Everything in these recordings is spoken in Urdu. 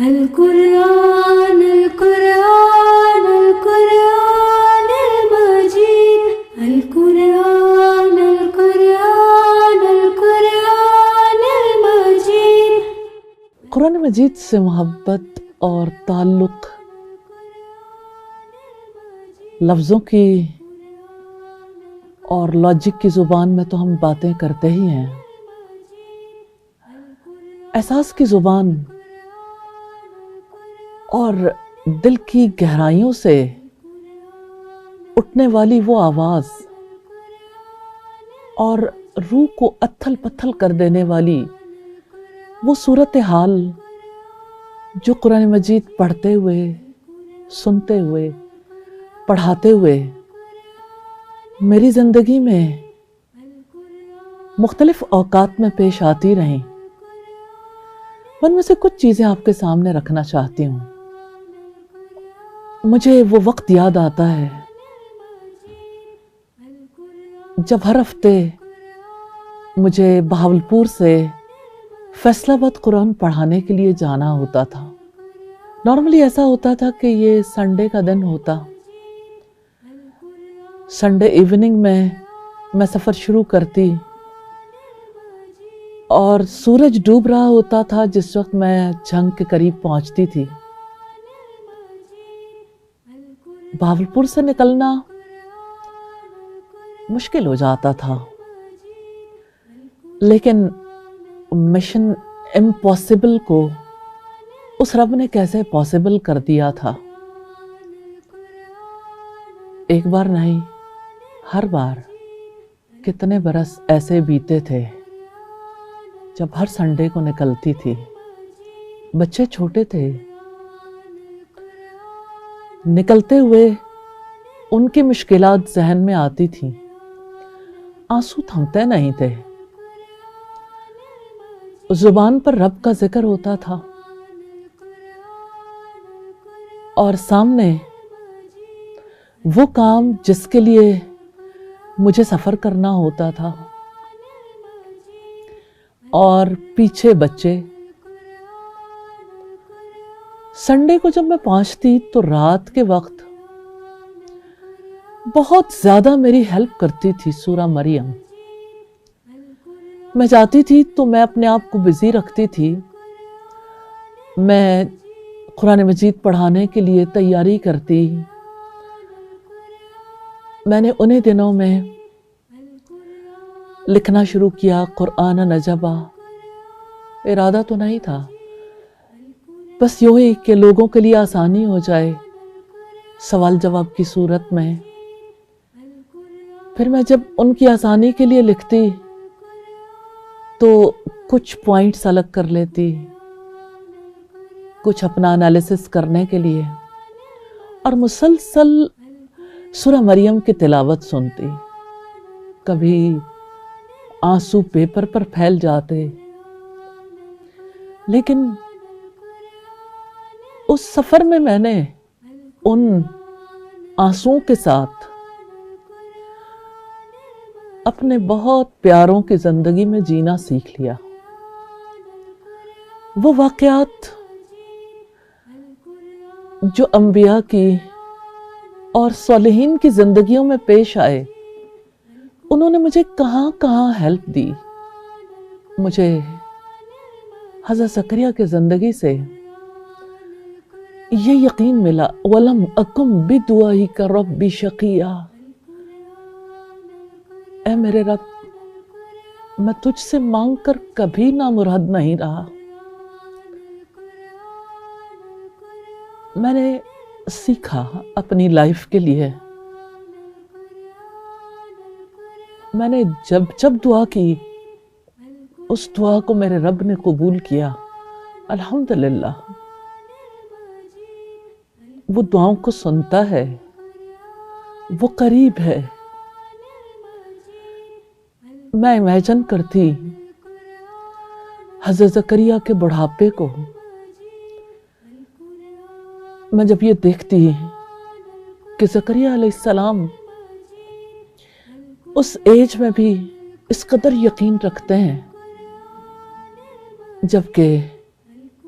القرآن القرآن القرآن المجید القرآن القرآن القرآن المجید۔ قرآن مجید سے محبت اور تعلق لفظوں کی اور لاجک کی زبان میں تو ہم باتیں کرتے ہی ہیں، احساس کی زبان اور دل کی گہرائیوں سے اٹھنے والی وہ آواز اور روح کو اتھل پتھل کر دینے والی وہ صورتحال جو قرآن مجید پڑھتے ہوئے، سنتے ہوئے، پڑھاتے ہوئے میری زندگی میں مختلف اوقات میں پیش آتی رہیں، ان میں سے کچھ چیزیں آپ کے سامنے رکھنا چاہتی ہوں۔ مجھے وہ وقت یاد آتا ہے جب ہر ہفتے مجھے بہاولپور سے فیصل آباد قرآن پڑھانے کے لیے جانا ہوتا تھا۔ نارملی ایسا ہوتا تھا کہ یہ سنڈے کا دن ہوتا، سنڈے ایوننگ میں سفر شروع کرتی اور سورج ڈوب رہا ہوتا تھا جس وقت میں جھنگ کے قریب پہنچتی تھی۔ بہاولپور سے نکلنا مشکل ہو جاتا تھا، لیکن مشن امپاسبل کو اس رب نے کیسے پاسبل کر دیا تھا۔ ایک بار نہیں، ہر بار کتنے برس ایسے بیتے تھے جب ہر سنڈے کو نکلتی تھی۔ بچے چھوٹے تھے، نکلتے ہوئے ان کی مشکلات ذہن میں آتی تھیں، آنسو تھمتے نہیں تھے، زبان پر رب کا ذکر ہوتا تھا اور سامنے وہ کام جس کے لیے مجھے سفر کرنا ہوتا تھا اور پیچھے بچے۔ سنڈے کو جب میں پہنچتی تو رات کے وقت بہت زیادہ میری ہیلپ کرتی تھی سورہ مریم۔ میں جاتی تھی تو میں اپنے آپ کو بزی رکھتی تھی، میں قرآن مجید پڑھانے کے لیے تیاری کرتی۔ میں نے انہی دنوں میں لکھنا شروع کیا قرآن نجبا۔ ارادہ تو نہیں تھا، بس یوں ہی کہ لوگوں کے لیے آسانی ہو جائے سوال جواب کی صورت میں۔ پھر میں جب ان کی آسانی کے لیے لکھتی تو کچھ پوائنٹس الگ کر لیتی، کچھ اپنا انالیسس کرنے کے لیے، اور مسلسل سورہ مریم کی تلاوت سنتی۔ کبھی آنسو پیپر پر پھیل جاتے، لیکن اس سفر میں نے ان آنسوؤں کے ساتھ اپنے بہت پیاروں کی زندگی میں جینا سیکھ لیا۔ وہ واقعات جو انبیاء کی اور صالحین کی زندگیوں میں پیش آئے، انہوں نے مجھے کہاں کہاں ہیلپ دی۔ مجھے حضرت زکریا کی زندگی سے یہ یقین ملا، وَلَمْ أَكُمْ بِدُعَائِكَ رَبِّ شَقِيًّا، اے میرے رب، میں تجھ سے مانگ کر کبھی نامراد نہیں رہا۔ میں نے سیکھا اپنی لائف کے لیے، میں نے جب دعا کی اس دعا کو میرے رب نے قبول کیا، الحمدللہ۔ وہ دعاؤں کو سنتا ہے، وہ قریب ہے۔ میں امیجن کرتی حضرت زکریا کے بڑھاپے کو، میں جب یہ دیکھتی کہ زکریا علیہ السلام اس ایج میں بھی اس قدر یقین رکھتے ہیں، جبکہ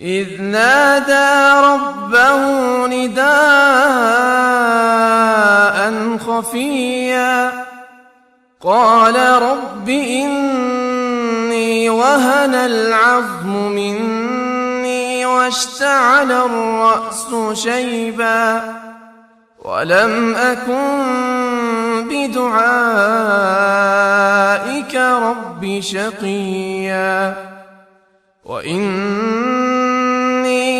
إذ نادى ربه نداء خفيا قال رب إني وهن العظم مني واشتعل الرأس شيبا ولم أكن بدعائك رب شقيا وإني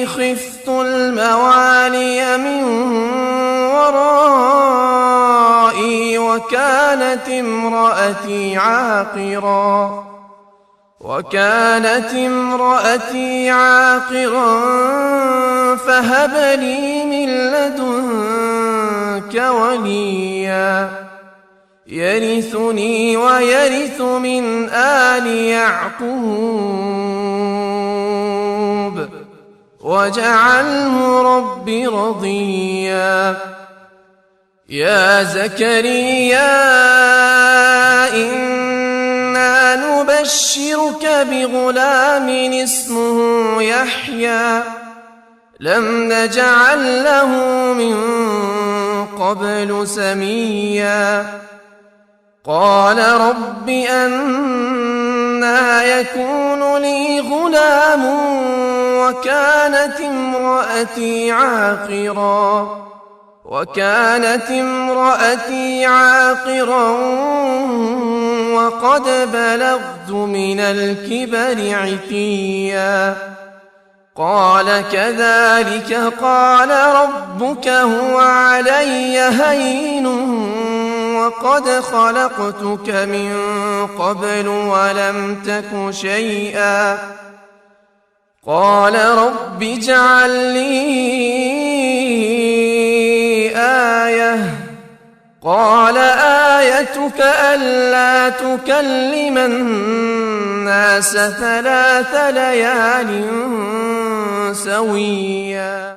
خفت الموالي من ورائي وكانت امرأتي عاقرا فهب لي من لدنك وليا يرثني ويرث من آل يعقوب واجعله رب رضيا يا زكريا إنا نبشرك بغلام اسمه يحيى لم نجعل له من قبل سميا قال رب أنى يكون لي غلام وكانت امرأتي عاقرا وقد بلغت من الكبر عتيا قال كذلك قال ربك هو علي هين وقد خلقتك من قبل ولم تك شيئا قال رب اجعل لي آية قال آيتك ألا تكلم الناس 3 ليال سويا۔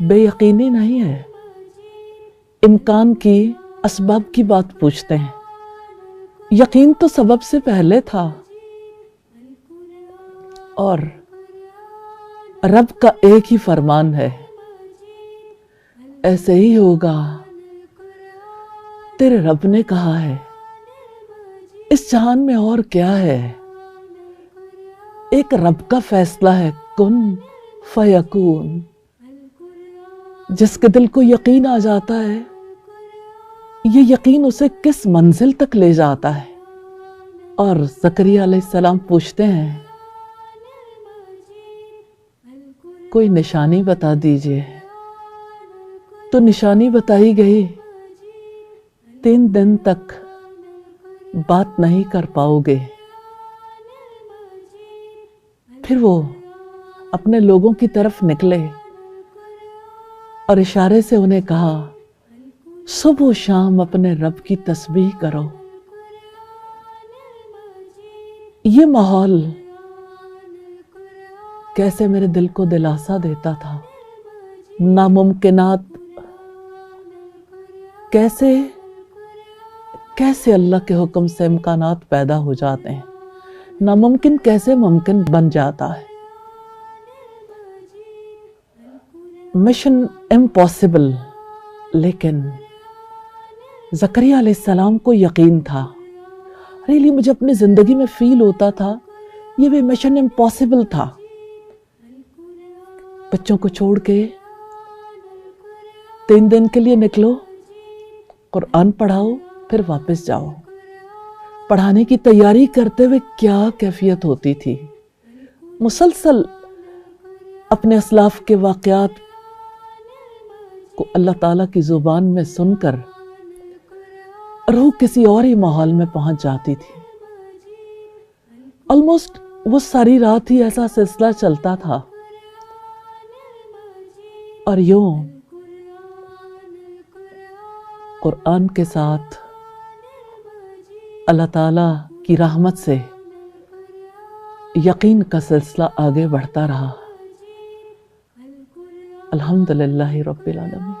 بے یقینی نہیں ہے، امکان کی، اسباب کی بات پوچھتے ہیں۔ یقین تو سبب سے پہلے تھا، اور رب کا ایک ہی فرمان ہے، ایسے ہی ہوگا، تیرے رب نے کہا ہے۔ اس جہان میں اور کیا ہے؟ ایک رب کا فیصلہ ہے، کن فیکون۔ جس کے دل کو یقین آ جاتا ہے، یہ یقین اسے کس منزل تک لے جاتا ہے۔ اور زکریا علیہ السلام پوچھتے ہیں، کوئی نشانی بتا دیجئے۔ تو نشانی بتائی گئی، 3 دن تک بات نہیں کر پاؤ گے۔ پھر وہ اپنے لوگوں کی طرف نکلے اور اشارے سے انہیں کہا، صبح و شام اپنے رب کی تسبیح کرو۔ یہ ماحول کیسے میرے دل کو دلاسا دیتا تھا۔ ناممکنات کیسے اللہ کے حکم سے امکانات پیدا ہو جاتے ہیں، ناممکن کیسے ممکن بن جاتا ہے۔ مشن امپاسبل، لیکن زکریا علیہ السلام کو یقین تھا۔ ریلی مجھے اپنی زندگی میں فیل ہوتا تھا یہ بھی مشن امپاسبل تھا۔ بچوں کو چھوڑ کے 3 دن کے لیے نکلو، قرآن پڑھاؤ، پھر واپس جاؤ۔ پڑھانے کی تیاری کرتے ہوئے کیا کیفیت ہوتی تھی۔ مسلسل اپنے اسلاف کے واقعات کو اللہ تعالیٰ کی زبان میں سن کر روح کسی اور ہی ماحول میں پہنچ جاتی تھی۔ آلموسٹ وہ ساری رات ہی ایسا سلسلہ چلتا تھا، اور یوں قرآن کے ساتھ اللہ تعالیٰ کی رحمت سے یقین کا سلسلہ آگے بڑھتا رہا۔ الحمدللہ رب العالمین۔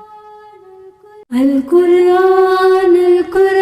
القرآن القرآن